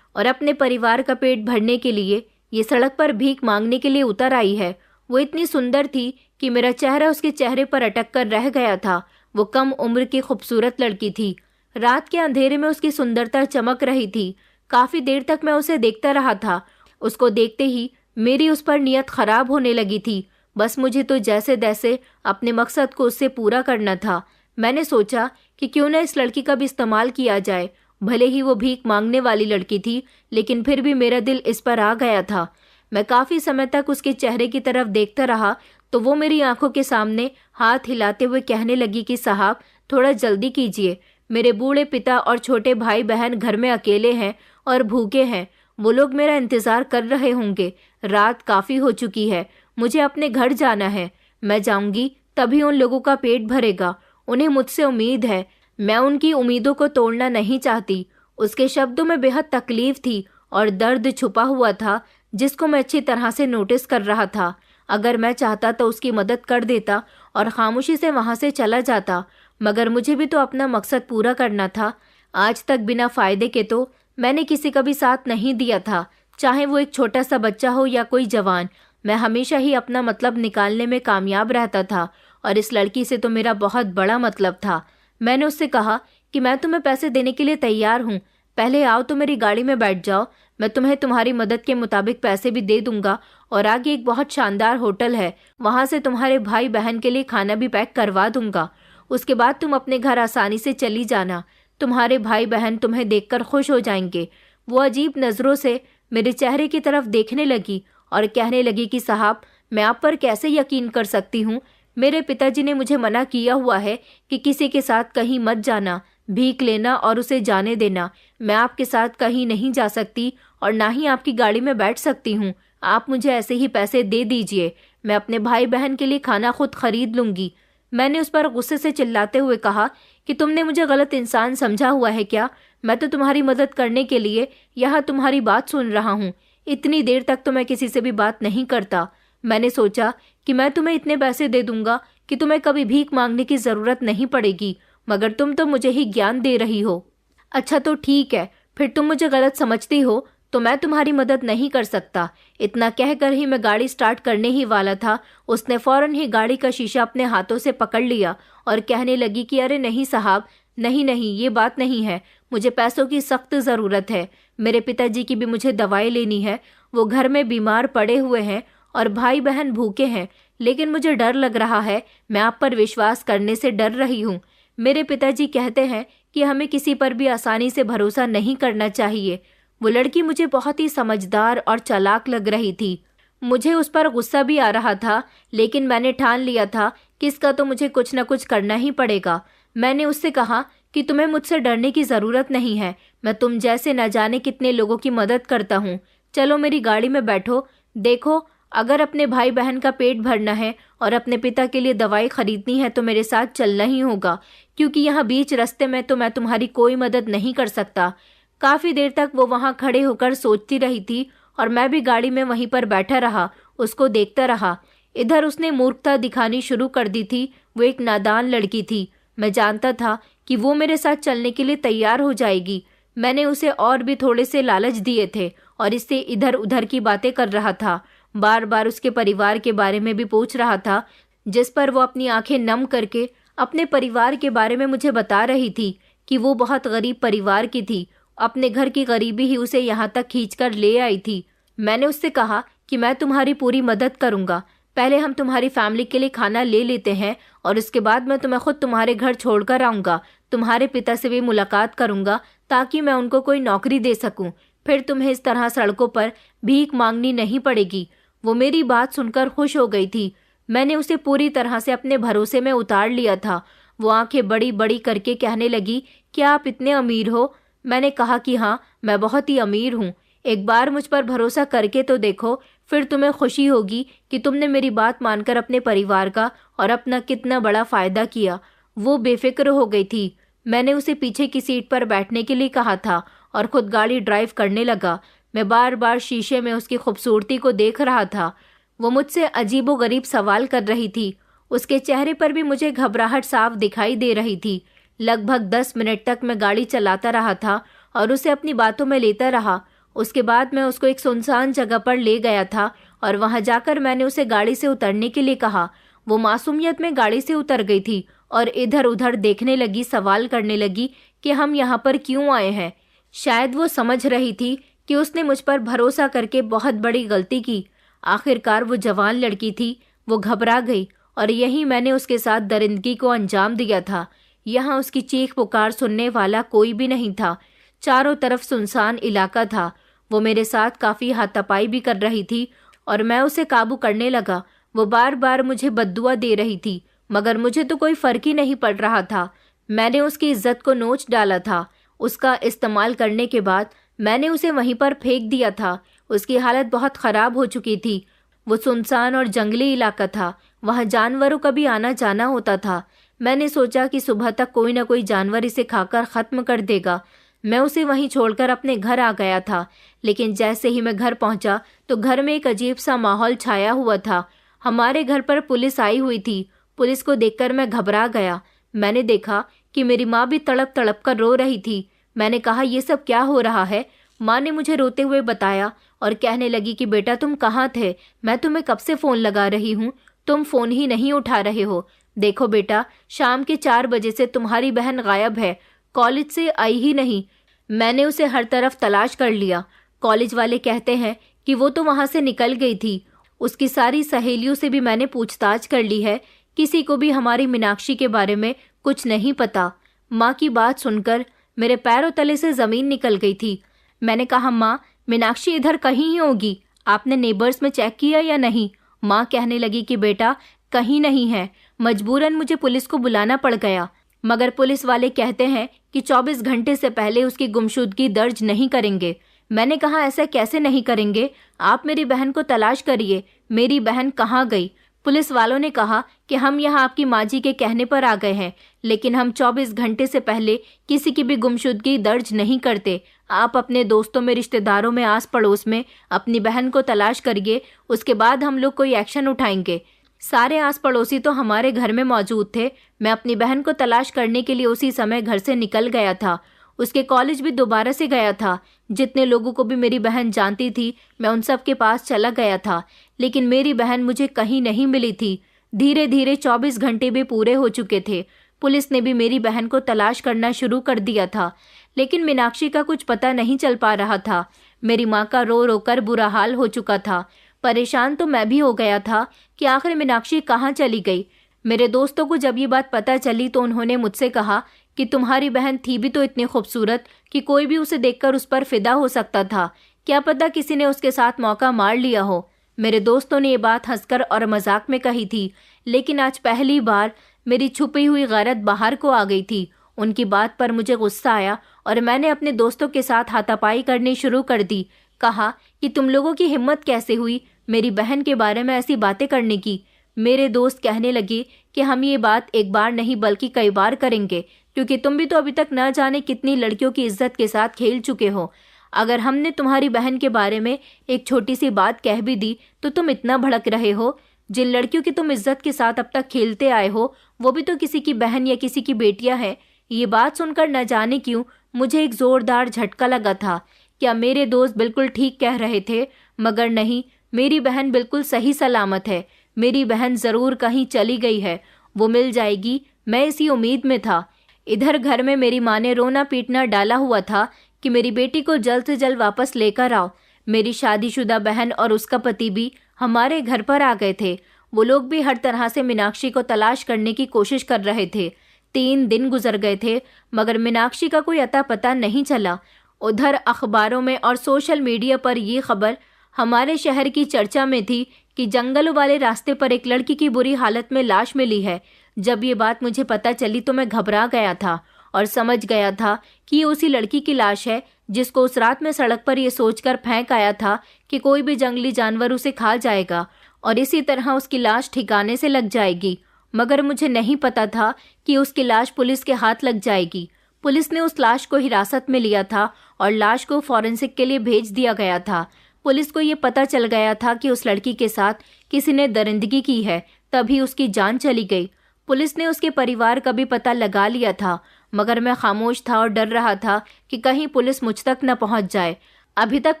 और अपने परिवार का पेट भरने के लिए ये सड़क पर भीख मांगने के लिए उतर आई है। वो इतनी सुंदर थी कि मेरा चेहरा उसके चेहरे पर अटक कर रह गया था। वो कम उम्र की खूबसूरत लड़की थी। रात के अंधेरे में उसकी सुंदरता चमक रही थी। काफी देर तक मैं उसे देखता रहा था। उसको देखते ही मेरी उस पर नियत खराब होने लगी थी। बस मुझे तो जैसे तैसे अपने मकसद को उससे पूरा करना था। मैंने सोचा कि क्यों न इस लड़की का भी इस्तेमाल किया जाए भले ही वो भीख मांगने वाली लड़की थी, लेकिन फिर भी मेरा दिल इस पर आ गया था। मैं काफ़ी समय तक उसके चेहरे की तरफ देखता रहा तो वो मेरी आंखों के सामने हाथ हिलाते हुए कहने लगी कि साहब, थोड़ा जल्दी कीजिए, मेरे बूढ़े पिता और छोटे भाई बहन घर में अकेले हैं और भूखे हैं। वो लोग मेरा इंतज़ार कर रहे होंगे। रात काफ़ी हो चुकी है, मुझे अपने घर जाना है। मैं जाऊंगी तभी उन लोगों का पेट भरेगा। उन्हें मुझसे उम्मीद है, मैं उनकी उम्मीदों को तोड़ना नहीं चाहती। उसके शब्दों में बेहद तकलीफ थी और दर्द छुपा हुआ था जिसको मैं अच्छी तरह से नोटिस कर रहा था। अगर मैं चाहता तो उसकी मदद कर देता और खामोशी से वहाँ से चला जाता, मगर मुझे भी तो अपना मकसद पूरा करना था। आज तक बिना फ़ायदे के तो मैंने किसी का भी साथ नहीं दिया था, चाहे वो एक छोटा सा बच्चा हो या कोई जवान। मैं हमेशा ही अपना मतलब निकालने में कामयाब रहता था और इस लड़की से तो मेरा बहुत बड़ा मतलब था। मैंने उससे कहा कि मैं तुम्हें पैसे देने के लिए तैयार हूँ, पहले आओ तो मेरी गाड़ी में बैठ जाओ, मैं तुम्हें तुम्हारी मदद के मुताबिक पैसे भी दे दूंगा और आगे एक बहुत शानदार होटल है, वहाँ से तुम्हारे भाई बहन के लिए खाना भी पैक करवा दूंगा। उसके बाद तुम अपने घर आसानी से चली जाना। तुम्हारे भाई बहन तुम्हें देखकर खुश हो जाएंगे। वो अजीब नज़रों से मेरे चेहरे की तरफ देखने लगी और कहने लगी कि साहब, मैं आप पर कैसे यकीन कर सकती हूँ। मेरे पिताजी ने मुझे मना किया हुआ है कि किसी के साथ कहीं मत जाना, भीख लेना और उसे जाने देना। मैं आपके साथ कहीं नहीं जा सकती और ना ही आपकी गाड़ी में बैठ सकती हूँ। आप मुझे ऐसे ही पैसे दे दीजिए, मैं अपने भाई बहन के लिए खाना खुद खरीद लूँगी। मैंने उस पर गुस्से से चिल्लाते हुए कहा कि तुमने मुझे गलत इंसान समझा हुआ है क्या? मैं तो तुम्हारी मदद करने के लिए यहाँ तुम्हारी बात सुन रहा हूँ। इतनी देर तक तो मैं किसी से भी बात नहीं करता। मैंने सोचा कि मैं तुम्हें इतने पैसे दे दूंगा कि तुम्हें कभी भीख मांगने की ज़रूरत नहीं पड़ेगी, मगर तुम तो मुझे ही ज्ञान दे रही हो। अच्छा तो ठीक है, फिर तुम मुझे गलत समझती हो तो मैं तुम्हारी मदद नहीं कर सकता। इतना कहकर ही मैं गाड़ी स्टार्ट करने ही वाला था, उसने फौरन ही गाड़ी का शीशा अपने हाथों से पकड़ लिया और कहने लगी कि अरे नहीं साहब, नहीं नहीं, ये बात नहीं है, मुझे पैसों की सख्त ज़रूरत है। मेरे पिताजी की भी मुझे दवाई लेनी है, वो घर में बीमार पड़े हुए हैं और भाई बहन भूखे हैं, लेकिन मुझे डर लग रहा है, मैं आप पर विश्वास करने से डर रही हूँ। मेरे पिताजी कहते हैं कि हमें किसी पर भी आसानी से भरोसा नहीं करना चाहिए। वो लड़की मुझे बहुत ही समझदार और चालाक लग रही थी। मुझे उस पर गुस्सा भी आ रहा था, लेकिन मैंने ठान लिया था कि इसका तो मुझे कुछ न कुछ करना ही पड़ेगा। मैंने उससे कहा कि तुम्हें मुझसे डरने की ज़रूरत नहीं है, मैं तुम जैसे न जाने कितने लोगों की मदद करता हूँ। चलो मेरी गाड़ी में बैठो। देखो, अगर अपने भाई बहन का पेट भरना है और अपने पिता के लिए दवाई खरीदनी है तो मेरे साथ चलना ही होगा, क्योंकि यहाँ बीच रास्ते में तो मैं तुम्हारी कोई मदद नहीं कर सकता। काफ़ी देर तक वो वहाँ खड़े होकर सोचती रही थी और मैं भी गाड़ी में वहीं पर बैठा रहा, उसको देखता रहा। इधर उसने मूर्खता दिखानी शुरू कर दी थी। वो एक नादान लड़की थी। मैं जानता था कि वो मेरे साथ चलने के लिए तैयार हो जाएगी। मैंने उसे और भी थोड़े से लालच दिए थे और इससे इधर उधर की बातें कर रहा था। बार बार उसके परिवार के बारे में भी पूछ रहा था, जिस पर वो अपनी आंखें नम करके अपने परिवार के बारे में मुझे बता रही थी कि वो बहुत गरीब परिवार की थी। अपने घर की गरीबी ही उसे यहाँ तक खींचकर ले आई थी। मैंने उससे कहा कि मैं तुम्हारी पूरी मदद करूँगा, पहले हम तुम्हारी फैमिली के लिए खाना ले लेते हैं और उसके बाद मैं तुम्हें खुद तुम्हारे घर छोड़कर आऊँगा। तुम्हारे पिता से भी मुलाकात करूँगा ताकि मैं उनको कोई नौकरी दे सकूँ, फिर तुम्हें इस तरह सड़कों पर भीख मांगनी नहीं पड़ेगी। वो मेरी बात सुनकर खुश हो गई थी। मैंने उसे पूरी तरह से अपने भरोसे में उतार लिया था। वो आंखें बड़ी बड़ी करके कहने लगी, क्या आप इतने अमीर हो? मैंने कहा कि हाँ, मैं बहुत ही अमीर हूँ। एक बार मुझ पर भरोसा करके तो देखो, फिर तुम्हें खुशी होगी कि तुमने मेरी बात मानकर अपने परिवार का और अपना कितना बड़ा फ़ायदा किया। वो बेफिक्र हो गई थी। मैंने उसे पीछे की सीट पर बैठने के लिए कहा था और खुद गाड़ी ड्राइव करने लगा। मैं बार बार शीशे में उसकी खूबसूरती को देख रहा था। वो मुझसे अजीबोगरीब सवाल कर रही थी। उसके चेहरे पर भी मुझे घबराहट साफ दिखाई दे रही थी। लगभग 10 मिनट तक मैं गाड़ी चलाता रहा था और उसे अपनी बातों में लेता रहा। उसके बाद मैं उसको एक सुनसान जगह पर ले गया था और वहां जाकर मैंने उसे गाड़ी से उतरने के लिए कहा। वो मासूमियत में गाड़ी से उतर गई थी और इधर उधर देखने लगी, सवाल करने लगी कि हम यहाँ पर क्यों आए हैं। शायद वो समझ रही थी कि उसने मुझ पर भरोसा करके बहुत बड़ी गलती की। आखिरकार वो जवान लड़की थी, वो घबरा गई और यही मैंने उसके साथ दरिंदगी को अंजाम दिया था। यहाँ उसकी चीख पुकार सुनने वाला कोई भी नहीं था। चारों तरफ सुनसान इलाका था। वो मेरे साथ काफ़ी हाथापाई भी कर रही थी और मैं उसे काबू करने लगा। वो बार बार मुझे बद्दुआ दे रही थी, मगर मुझे तो कोई फ़र्क ही नहीं पड़ रहा था। मैंने उसकी इज्जत को नोच डाला था। उसका इस्तेमाल करने के बाद मैंने उसे वहीं पर फेंक दिया था। उसकी हालत बहुत ख़राब हो चुकी थी। वो सुनसान और जंगली इलाका था, वहाँ जानवरों का भी आना जाना होता था। मैंने सोचा कि सुबह तक कोई ना कोई जानवर इसे खाकर ख़त्म कर देगा। मैं उसे वहीं छोड़कर अपने घर आ गया था, लेकिन जैसे ही मैं घर पहुंचा तो घर में एक अजीब सा माहौल छाया हुआ था। हमारे घर पर पुलिस आई हुई थी। पुलिस को देखकर मैं घबरा गया। मैंने देखा कि मेरी माँ भी तड़प तड़प कर रो रही थी। मैंने कहा, ये सब क्या हो रहा है? माँ ने मुझे रोते हुए बताया और कहने लगी कि बेटा तुम कहाँ थे? मैं तुम्हें कब से फ़ोन लगा रही हूँ, तुम फ़ोन ही नहीं उठा रहे हो। देखो बेटा, शाम के 4 बजे से तुम्हारी बहन गायब है, कॉलेज से आई ही नहीं। मैंने उसे हर तरफ तलाश कर लिया। कॉलेज वाले कहते हैं कि वो तो वहाँ से निकल गई थी। उसकी सारी सहेलियों से भी मैंने पूछताछ कर ली है, किसी को भी हमारी मीनाक्षी के बारे में कुछ नहीं पता। माँ की बात सुनकर मेरे पैरों तले से ज़मीन निकल गई थी। मैंने कहा, माँ मीनाक्षी इधर कहीं ही होगी, आपने नेबर्स में चेक किया या नहीं? माँ कहने लगी कि बेटा कहीं नहीं है। मजबूरन मुझे पुलिस को बुलाना पड़ गया, मगर पुलिस वाले कहते हैं कि 24 घंटे से पहले उसकी गुमशुदगी दर्ज नहीं करेंगे। मैंने कहा, ऐसा कैसे नहीं करेंगे? आप मेरी बहन को तलाश करिए, मेरी बहन कहाँ गई? पुलिस वालों ने कहा कि हम यहाँ आपकी माँ जी के कहने पर आ गए हैं, लेकिन हम 24 घंटे से पहले किसी की भी गुमशुदगी दर्ज नहीं करते। आप अपने दोस्तों में, रिश्तेदारों में, आस पड़ोस में अपनी बहन को तलाश करिए, उसके बाद हम लोग कोई एक्शन उठाएंगे। सारे आस पड़ोसी तो हमारे घर में मौजूद थे। मैं अपनी बहन को तलाश करने के लिए उसी समय घर से निकल गया था। उसके कॉलेज भी दोबारा से गया था। जितने लोगों को भी मेरी बहन जानती थी, मैं उन सब के पास चला गया था, लेकिन मेरी बहन मुझे कहीं नहीं मिली थी। धीरे धीरे 24 घंटे भी पूरे हो चुके थे। पुलिस ने भी मेरी बहन को तलाश करना शुरू कर दिया था, लेकिन मीनाक्षी का कुछ पता नहीं चल पा रहा था। मेरी माँ का रो रो कर बुरा हाल हो चुका था। परेशान तो मैं भी हो गया था कि आखिर मीनाक्षी कहाँ चली गई। मेरे दोस्तों को जब ये बात पता चली तो उन्होंने मुझसे कहा कि तुम्हारी बहन थी भी तो इतनी खूबसूरत कि कोई भी उसे देखकर उस पर फिदा हो सकता था। क्या पता किसी ने उसके साथ मौका मार लिया हो। मेरे दोस्तों ने ये बात हंसकर और मजाक में कही थी, लेकिन आज पहली बार मेरी छुपी हुई गैरत बाहर को आ गई थी। उनकी बात पर मुझे गुस्सा आया और मैंने अपने दोस्तों के साथ हाथापाई करनी शुरू कर दी। कहा कि तुम लोगों की हिम्मत कैसे हुई मेरी बहन के बारे में ऐसी बातें करने की। मेरे दोस्त कहने लगे कि हम ये बात एक बार नहीं बल्कि कई बार करेंगे, क्योंकि तुम भी तो अभी तक न जाने कितनी लड़कियों की इज्जत के साथ खेल चुके हो। अगर हमने तुम्हारी बहन के बारे में एक छोटी सी बात कह भी दी तो तुम इतना भड़क रहे हो। जिन लड़कियों की तुम इज्जत के साथ अब तक खेलते आए हो, वो भी तो किसी की बहन या किसी की बेटियां हैं। ये बात सुनकर न जाने क्यों मुझे एक जोरदार झटका लगा था। क्या मेरे दोस्त बिल्कुल ठीक कह रहे थे? मगर नहीं, मेरी बहन बिल्कुल सही सलामत है। मेरी बहन ज़रूर कहीं चली गई है, वो मिल जाएगी, मैं इसी उम्मीद में था। इधर घर में मेरी माँ ने रोना पीटना डाला हुआ था कि मेरी बेटी को जल्द से जल्द वापस लेकर आओ। मेरी शादीशुदा बहन और उसका पति भी हमारे घर पर आ गए थे। वो लोग भी हर तरह से मीनाक्षी को तलाश करने की कोशिश कर रहे थे। 3 दिन गुजर गए थे, मगर मीनाक्षी का कोई अता पता नहीं चला। उधर अखबारों में और सोशल मीडिया पर ये खबर हमारे शहर की चर्चा में थी कि जंगलों वाले रास्ते पर एक लड़की की बुरी हालत में लाश मिली है। जब ये बात मुझे पता चली तो मैं घबरा गया था और समझ गया था कि ये उसी लड़की की लाश है जिसको उस रात में सड़क पर ये सोचकर फेंक आया था कि कोई भी जंगली जानवर उसे खा जाएगा और इसी तरह उसकी लाश ठिकाने से लग जाएगी। मगर मुझे नहीं पता था कि उसकी लाश पुलिस के हाथ लग जाएगी। पुलिस ने उस लाश को हिरासत में लिया था और लाश को फॉरेंसिक के लिए भेज दिया गया था। पुलिस को ये पता चल गया था कि उस लड़की के साथ किसी ने दरिंदगी की है, तभी उसकी जान चली गई। पुलिस ने उसके परिवार का भी पता लगा लिया था, मगर मैं खामोश था और डर रहा था कि कहीं पुलिस मुझ तक न पहुंच जाए। अभी तक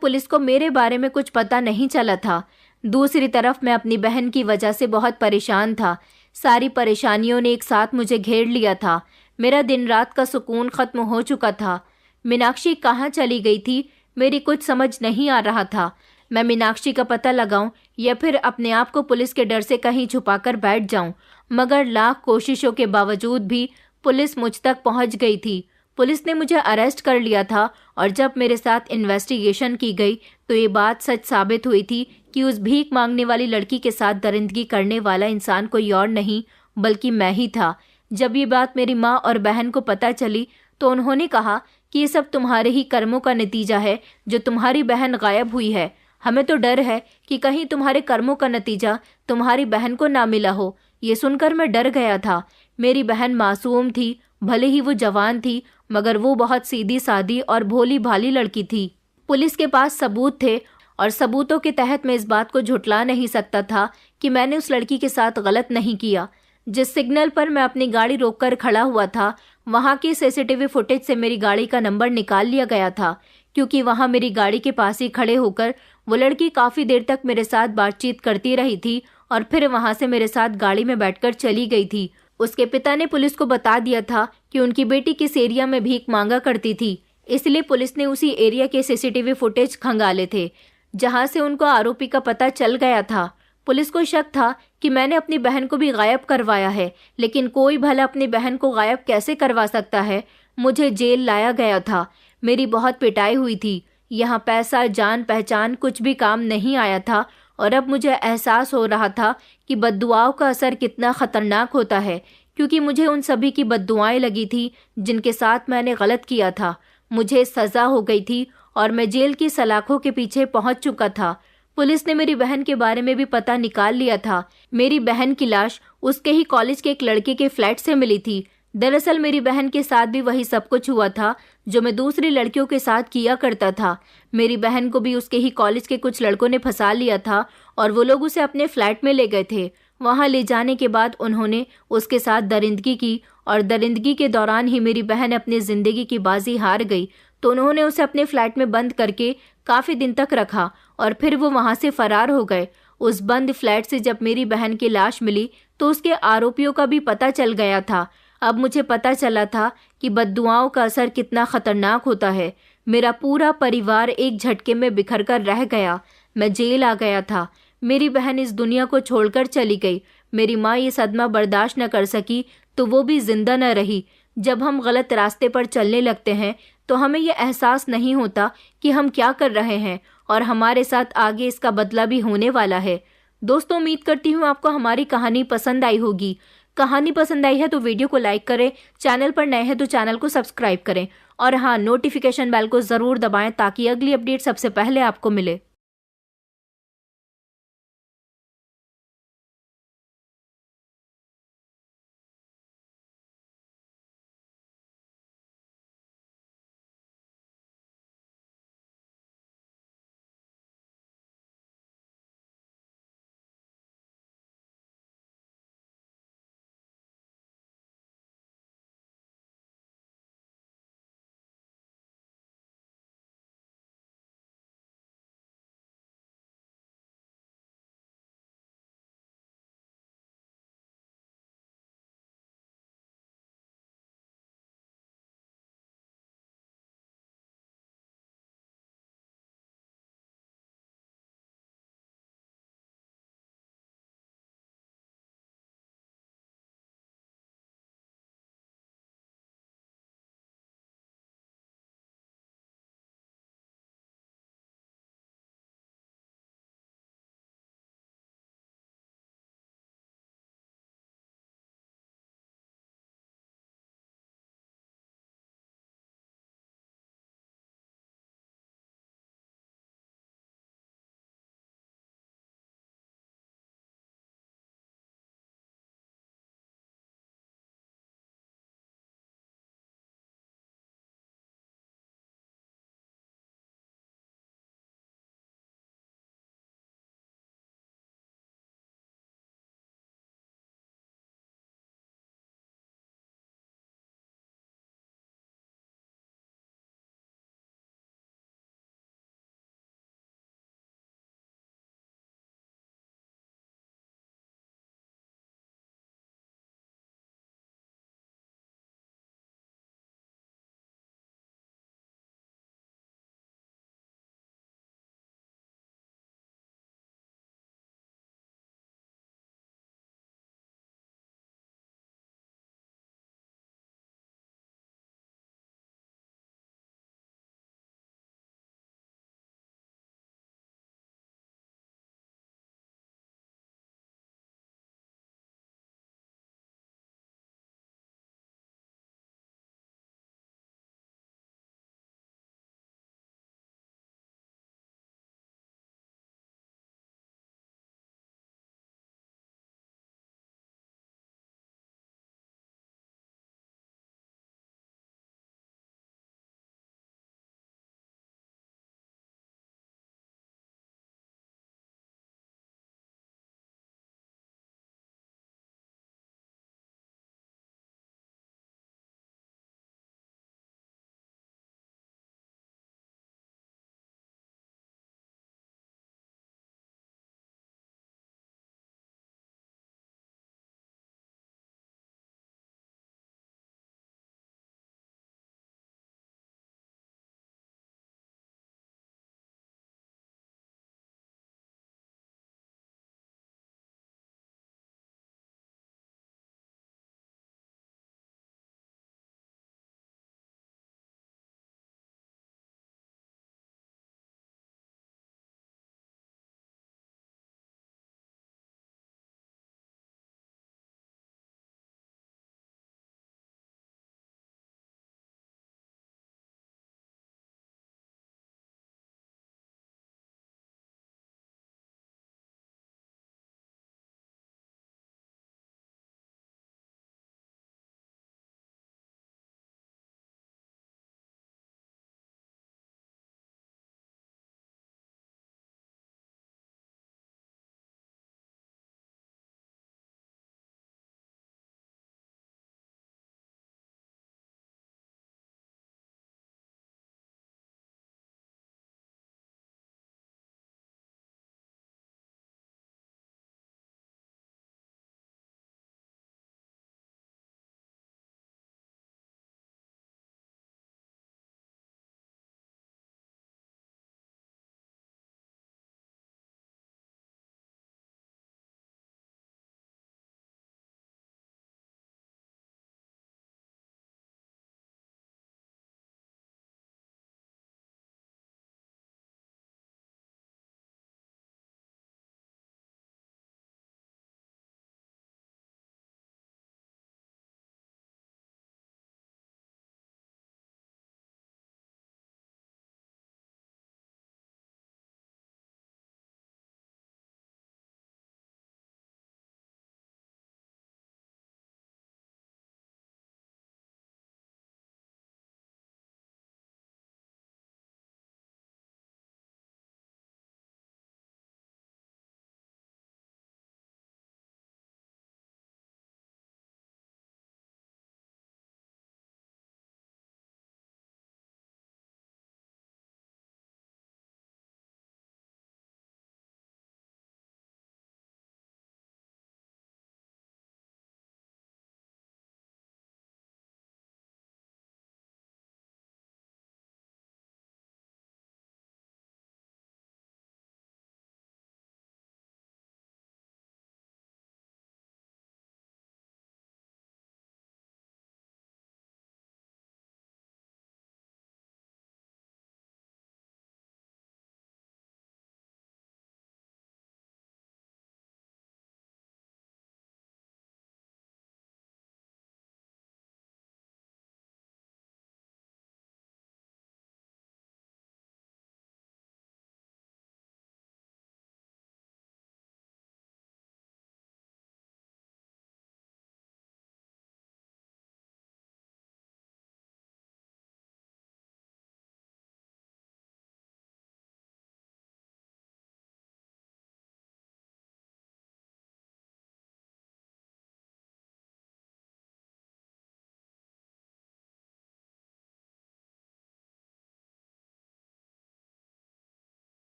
पुलिस को मेरे बारे में कुछ पता नहीं चला था। दूसरी तरफ मैं अपनी बहन की वजह से बहुत परेशान था। सारी परेशानियों ने एक साथ मुझे घेर लिया था। मेरा दिन रात का सुकून खत्म हो चुका था। मीनाक्षी कहाँ चली गई थी, मेरी कुछ समझ नहीं आ रहा था। मैं मीनाक्षी का पता लगाऊं या फिर अपने आप को पुलिस के डर से कहीं छुपाकर बैठ जाऊं, मगर लाख कोशिशों के बावजूद भी पुलिस मुझ तक पहुंच गई थी। पुलिस ने मुझे अरेस्ट कर लिया था और जब मेरे साथ इन्वेस्टिगेशन की गई तो ये बात सच साबित हुई थी कि उस भीख मांगने वाली लड़की के साथ दरिंदगी करने वाला इंसान कोई और नहीं बल्कि मैं ही था। जब ये बात मेरी माँ और बहन को पता चली तो उन्होंने कहा कि ये सब तुम्हारे ही कर्मों का नतीजा है जो तुम्हारी बहन गायब हुई है। हमें तो डर है कि कहीं तुम्हारे कर्मों का नतीजा तुम्हारी बहन को ना मिला हो। ये सुनकर मैं डर गया था। मेरी बहन मासूम थी, भले ही वो जवान थी मगर वो बहुत सीधी सादी और भोली भाली लड़की थी। पुलिस के पास सबूत थे और सबूतों के तहत मैं इस बात को झुठला नहीं सकता था कि मैंने उस लड़की के साथ गलत नहीं किया। जिस सिग्नल पर मैं अपनी गाड़ी रोककर खड़ा हुआ था वहां की सीसीटीवी फुटेज से मेरी गाड़ी का नंबर निकाल लिया गया था, क्योंकि वहां मेरी गाड़ी के पास ही खड़े होकर वो लड़की काफी देर तक मेरे साथ बातचीत करती रही थी और फिर वहां से मेरे साथ गाड़ी में बैठकर चली गई थी। उसके पिता ने पुलिस को बता दिया था कि उनकी बेटी किस एरिया में भीख मांगा करती थी, इसलिए पुलिस ने उसी एरिया के सीसीटीवी फुटेज खंगाले थे जहां से उनको आरोपी का पता चल गया था। पुलिस को शक था कि मैंने अपनी बहन को भी गायब करवाया है, लेकिन कोई भला अपनी बहन को गायब कैसे करवा सकता है। मुझे जेल लाया गया था। मेरी बहुत पिटाई हुई थी। यहाँ पैसा, जान पहचान कुछ भी काम नहीं आया था और अब मुझे एहसास हो रहा था कि बद्दुआओं का असर कितना खतरनाक होता है, क्योंकि मुझे उन सभी की बद्दुआएं लगी थी जिनके साथ मैंने गलत किया था। मुझे सजा हो गई थी और मैं जेल की सलाखों के पीछे पहुंच चुका था। पुलिस ने मेरी बहन के बारे में भी पता निकाल लिया था। मेरी बहन की लाश उसके ही कॉलेज के एक लड़के के फ्लैट से मिली थी। दरअसल मेरी बहन के साथ भी वही सब कुछ हुआ था जो मैं दूसरी लड़कियों के साथ किया करता था। मेरी बहन को भी उसके ही कॉलेज के कुछ लड़कों ने फंसा लिया था और वो लोग उसे अपने फ्लैट में ले गए थे। वहां ले जाने के बाद उन्होंने उसके साथ दरिंदगी की और दरिंदगी के दौरान ही मेरी बहन अपनी जिंदगी की बाजी हार गई, तो उन्होंने उसे अपने फ्लैट में बंद करके काफी दिन तक रखा और फिर वो वहां से फरार हो गए। उस बंद फ्लैट से जब मेरी बहन की लाश मिली तो उसके आरोपियों का भी पता चल गया था। अब मुझे पता चला था कि बद्दुआओं का असर कितना खतरनाक होता है। मेरा पूरा परिवार एक झटके में बिखर कर रह गया। मैं जेल आ गया था। मेरी बहन इस दुनिया को छोड़कर चली गई। मेरी माँ ये सदमा बर्दाश्त न कर सकी तो वो भी जिंदा न रही। जब हम गलत रास्ते पर चलने लगते हैं तो हमें ये एहसास नहीं होता कि हम क्या कर रहे हैं और हमारे साथ आगे इसका बदला भी होने वाला है। दोस्तों, उम्मीद करती हूँ आपको हमारी कहानी पसंद आई होगी। कहानी पसंद आई है तो वीडियो को लाइक करें, चैनल पर नए हैं तो चैनल को सब्सक्राइब करें और हाँ, नोटिफिकेशन बेल को ज़रूर दबाएं ताकि अगली अपडेट सबसे पहले आपको मिले।